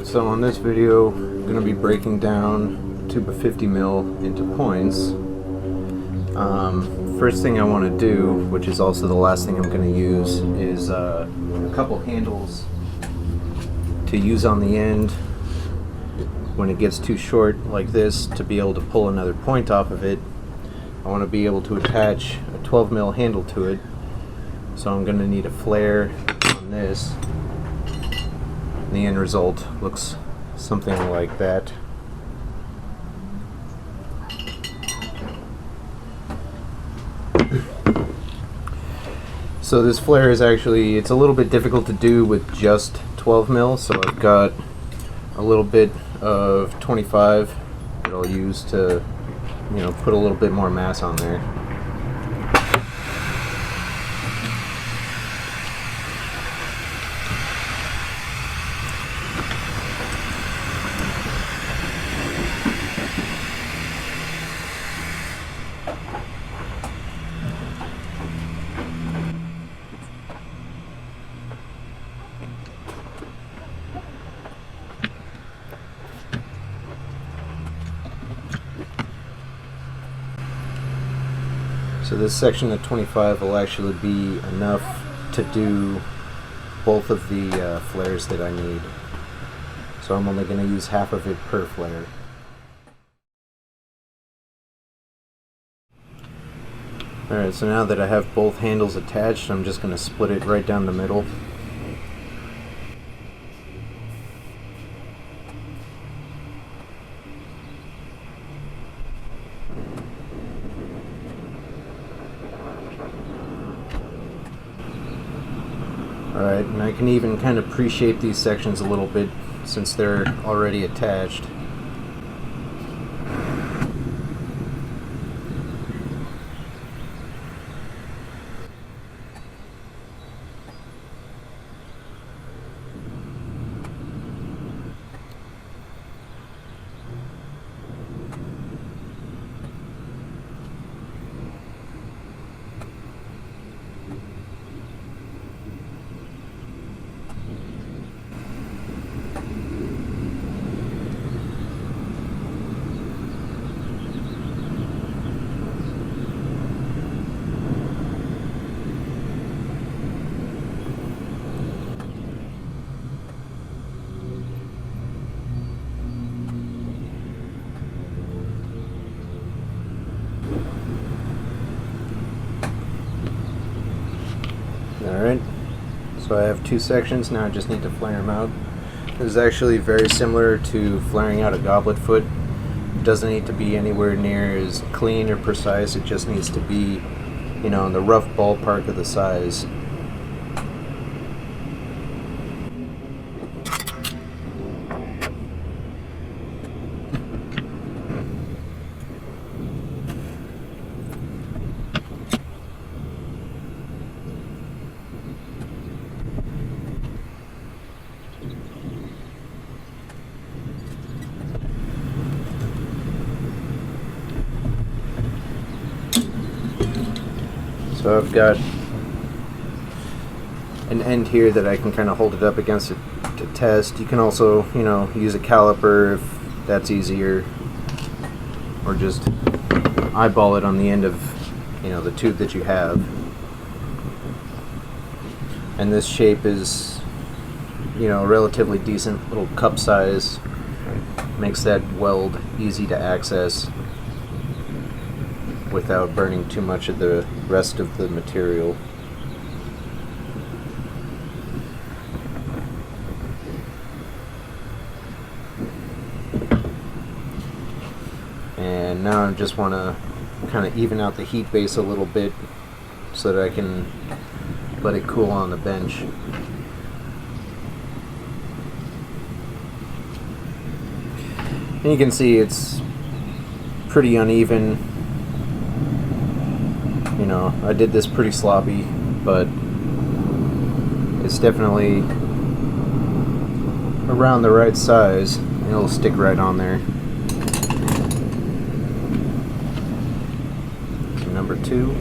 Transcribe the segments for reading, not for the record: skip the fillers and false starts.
Alright, so on this video I'm going to be breaking down a tube of 50 mil into points. First thing I want to do, which is also the last thing I'm going to use, is a couple handles to use on the end when it gets too short like this, to be able to pull another point off of it. I want to be able to attach a 12 mil handle to it, so I'm going to need a flare on this. And the end result looks something like that. So this flare is actually, it's a little bit difficult to do with just 12 mil, so I've got a little bit of 25 that I'll use to, put a little bit more mass on there. So this section of 25 will actually be enough to do both of the flares that I need. So I'm only going to use half of it per flare. Alright, so now that I have both handles attached, I'm just going to split it right down the middle. Alright, and I can even kind of pre-shape these sections a little bit since they're already attached. Alright, so I have two sections, now I just need to flare them out. This is actually very similar to flaring out a goblet foot. It doesn't need to be anywhere near as clean or precise, it just needs to be, in the rough ballpark of the size. So I've got an end here that I can kind of hold it up against it to test. You can also, use a caliper if that's easier, or just eyeball it on the end of, the tube that you have. And this shape is, relatively decent little cup size. Makes that weld easy to access without burning too much of the rest of the material. And now I just want to kind of even out the heat base a little bit so that I can let it cool on the bench. And you can see it's pretty uneven. I did this pretty sloppy, but it's definitely around the right size, and it'll stick right on there. So number 2.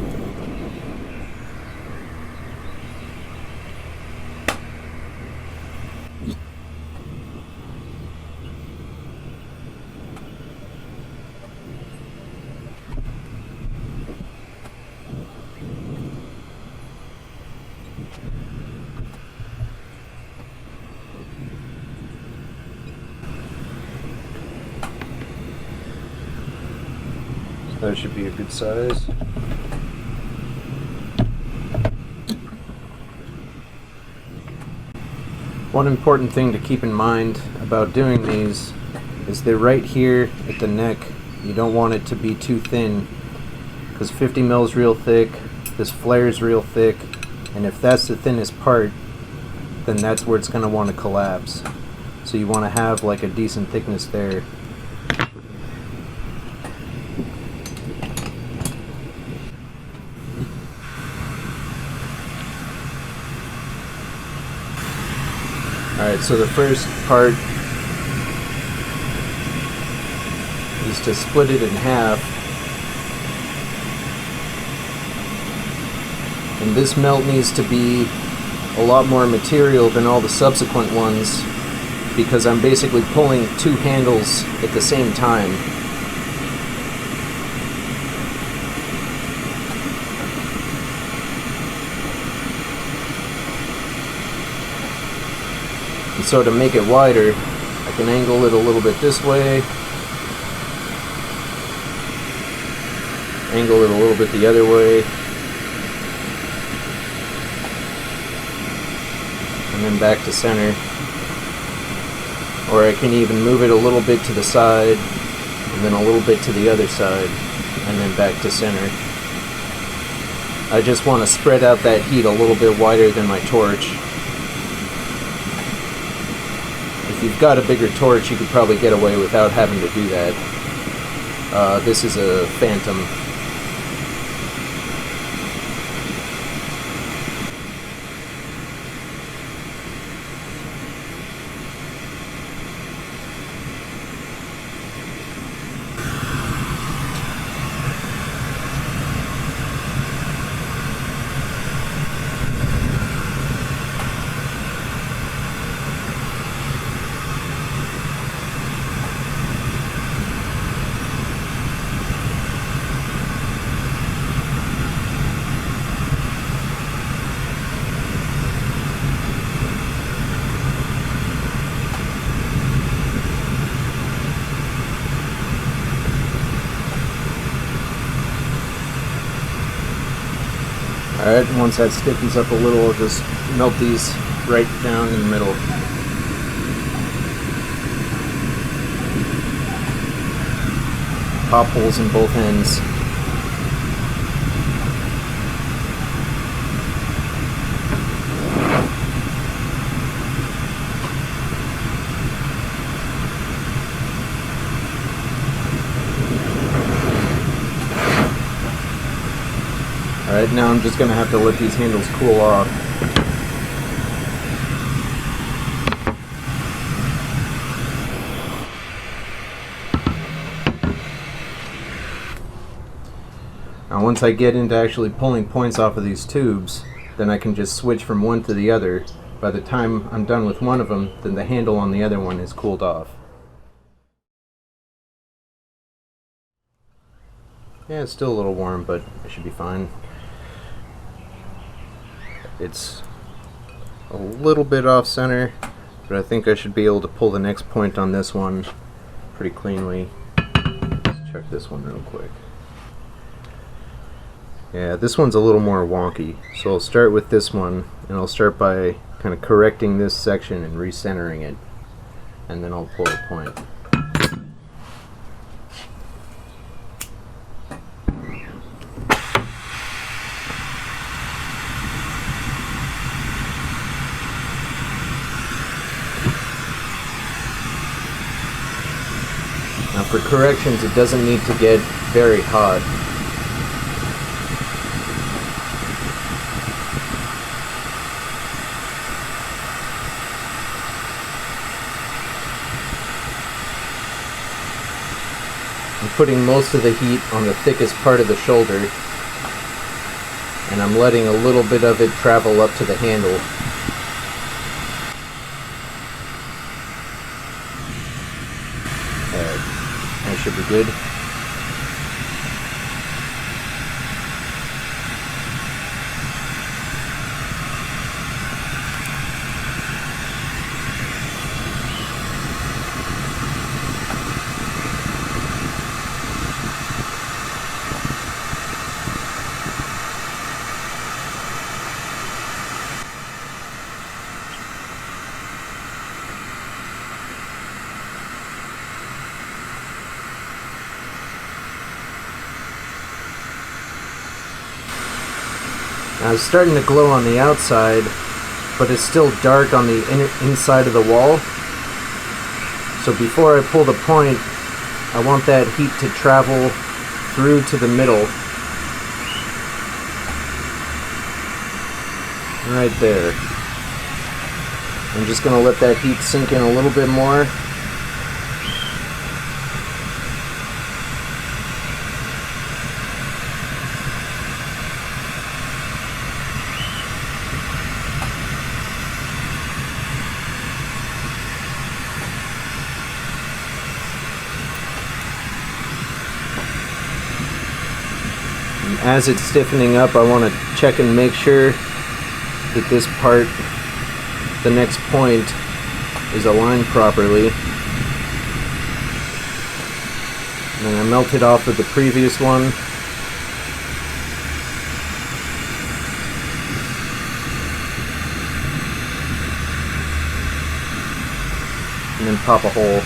That should be a good size. One important thing to keep in mind about doing these is they're right here at the neck. You don't want it to be too thin, because 50 mil is real thick, this flare is real thick, and if that's the thinnest part, then that's where it's going to want to collapse. So you want to have like a decent thickness there. Alright, so the first part is to split it in half. And this melt needs to be a lot more material than all the subsequent ones, because I'm basically pulling two handles at the same time. And so to make it wider, I can angle it a little bit this way, angle it a little bit the other way, and then back to center. Or I can even move it a little bit to the side, and then a little bit to the other side, and then back to center. I just want to spread out that heat a little bit wider than my torch. If you've got a bigger torch, you could probably get away without having to do that. This is a Phantom. Alright, once that stiffens up a little, I'll just melt these right down in the middle. Pop holes in both ends. Alright, now I'm just going to have to let these handles cool off. Now once I get into actually pulling points off of these tubes, then I can just switch from one to the other. By the time I'm done with one of them, then the handle on the other one is cooled off. Yeah, it's still a little warm, but it should be fine. It's a little bit off center, but I think I should be able to pull the next point on this one pretty cleanly. Let's check this one real quick. Yeah, this one's a little more wonky, so I'll start with this one, and I'll start by kind of correcting this section and recentering it, and then I'll pull a point. Now for corrections, it doesn't need to get very hot. I'm putting most of the heat on the thickest part of the shoulder, and I'm letting a little bit of it travel up to the handle. That should be good. Now it's starting to glow on the outside, but it's still dark on the inside of the wall. So before I pull the point, I want that heat to travel through to the middle. Right there. I'm just going to let that heat sink in a little bit more. As it's stiffening up, I want to check and make sure that this part, the next point, is aligned properly. And then I melt it off of the previous one. And then pop a hole.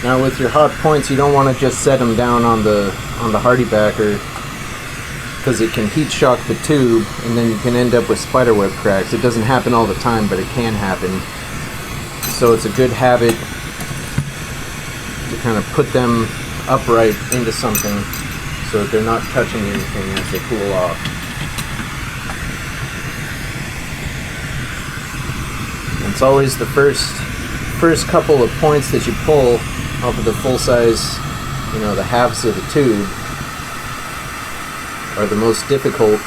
Now with your hot points, you don't want to just set them down on the hardy backer, because it can heat shock the tube and then you can end up with spiderweb cracks. It doesn't happen all the time, but it can happen. So it's a good habit to kind of put them upright into something so that they're not touching anything as they cool off. And it's always the first couple of points that you pull off of the full size, the halves of the tube, are the most difficult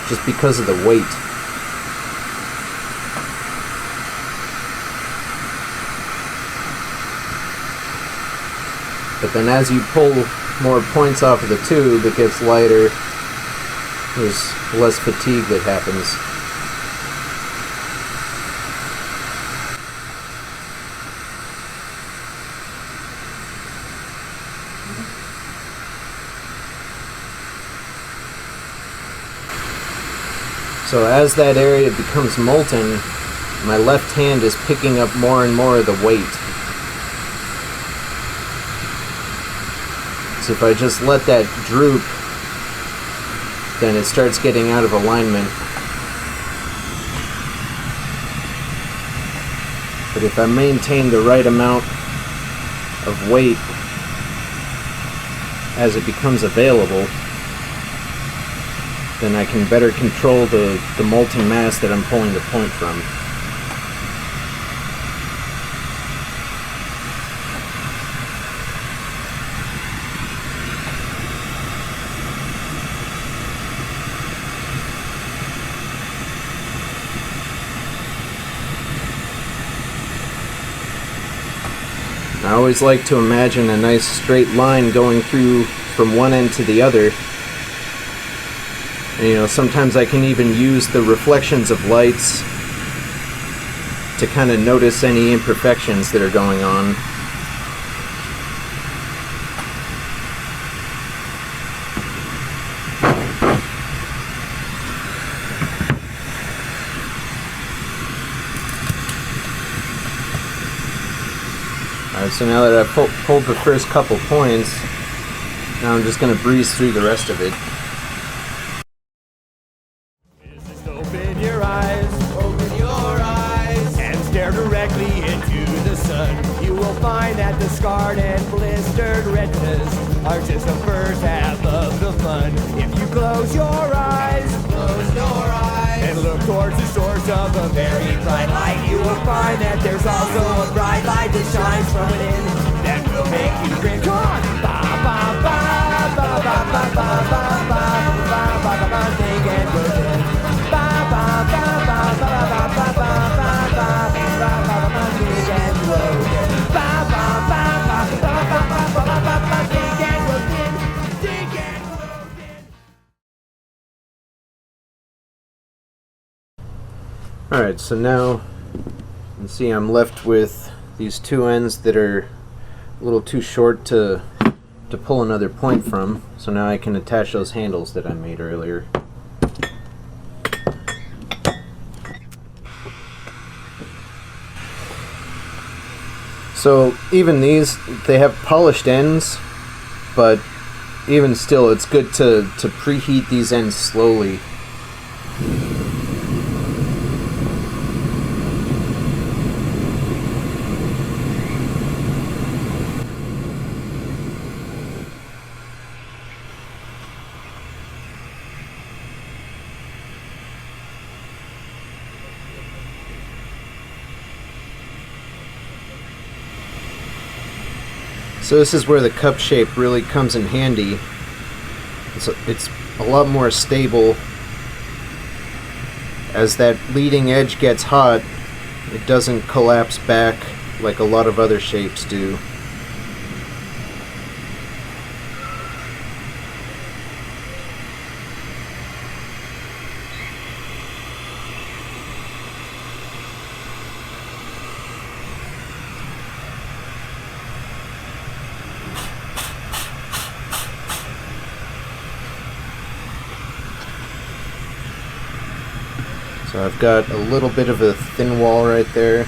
just because of the weight. But then as you pull more points off of the tube, it gets lighter. There's less fatigue that happens. So as that area becomes molten, my left hand is picking up more and more of the weight. So if I just let that droop, then it starts getting out of alignment. But if I maintain the right amount of weight as it becomes available, then I can better control the molten mass that I'm pulling the point from. I always like to imagine a nice straight line going through from one end to the other. And, sometimes I can even use the reflections of lights to kind of notice any imperfections that are going on. Alright, so now that I've pulled the first couple points, now I'm just going to breeze through the rest of it. Open your eyes, and stare directly into the sun. You will find that the scarred and blistered retinas are just the first half of the fun. If you close your eyes, and look towards the source of a very bright light, you will find that there's also a bright light that shines from within that will make you grin. Come on! Ba ba ba ba ba ba ba ba ba ba ba ba ba. Think and grow thin. Ba ba ba ba ba ba ba ba ba ba ba ba ba. Think and grow thin. Ba ba ba ba ba ba ba ba ba ba. Think and grow thin. Think and grow thin. Alright, so now you can see I'm left with these two ends that are a little too short to pull another point from. So now I can attach those handles that I made earlier. So even these, they have polished ends, but even still, it's good to preheat these ends slowly. So this is where the cup shape really comes in handy. It's a lot more stable. As that leading edge gets hot, it doesn't collapse back like a lot of other shapes do. So I've got a little bit of a thin wall right there.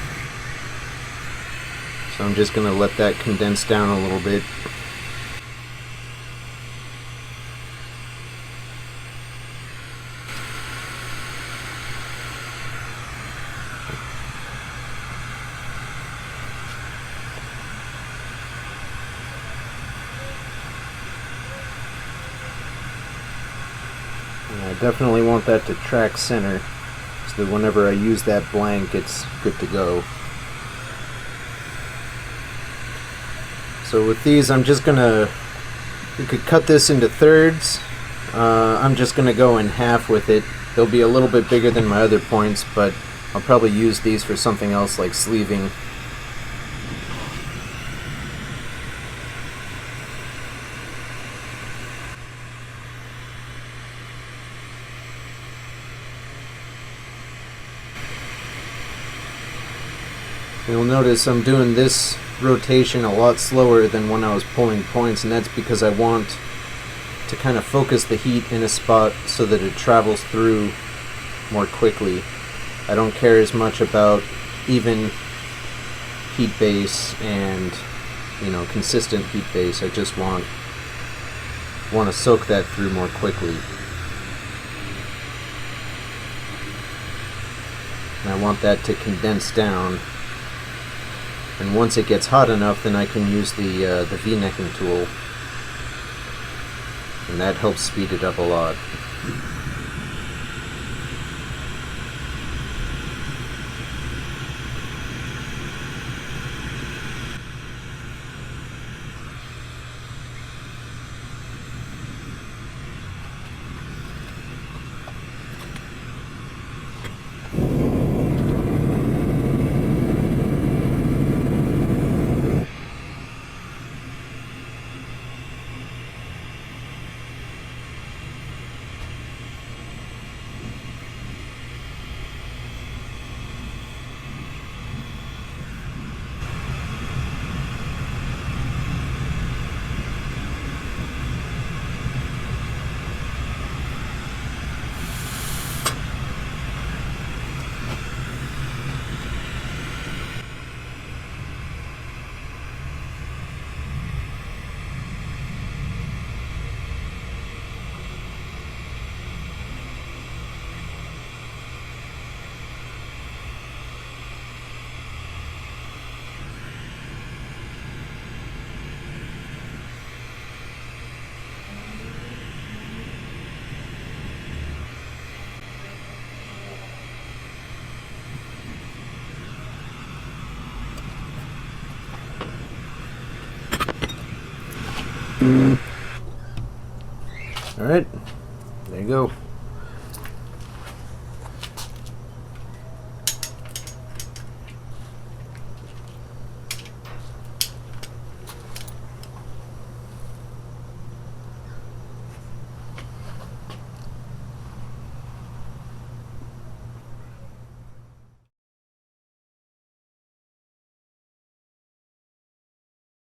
So I'm just going to let that condense down a little bit. And I definitely want that to track center, so that whenever I use that blank, it's good to go. So with these, I'm just gonna, you could cut this into thirds. I'm just gonna go in half with it. They'll be a little bit bigger than my other points, but I'll probably use these for something else like sleeving. You'll notice I'm doing this rotation a lot slower than when I was pulling points, and that's because I want to kind of focus the heat in a spot so that it travels through more quickly. I don't care as much about even heat base and, you know, consistent heat base. I just want to soak that through more quickly. And I want that to condense down. And once it gets hot enough, then I can use the V-necking tool. And that helps speed it up a lot. Alright, there you go.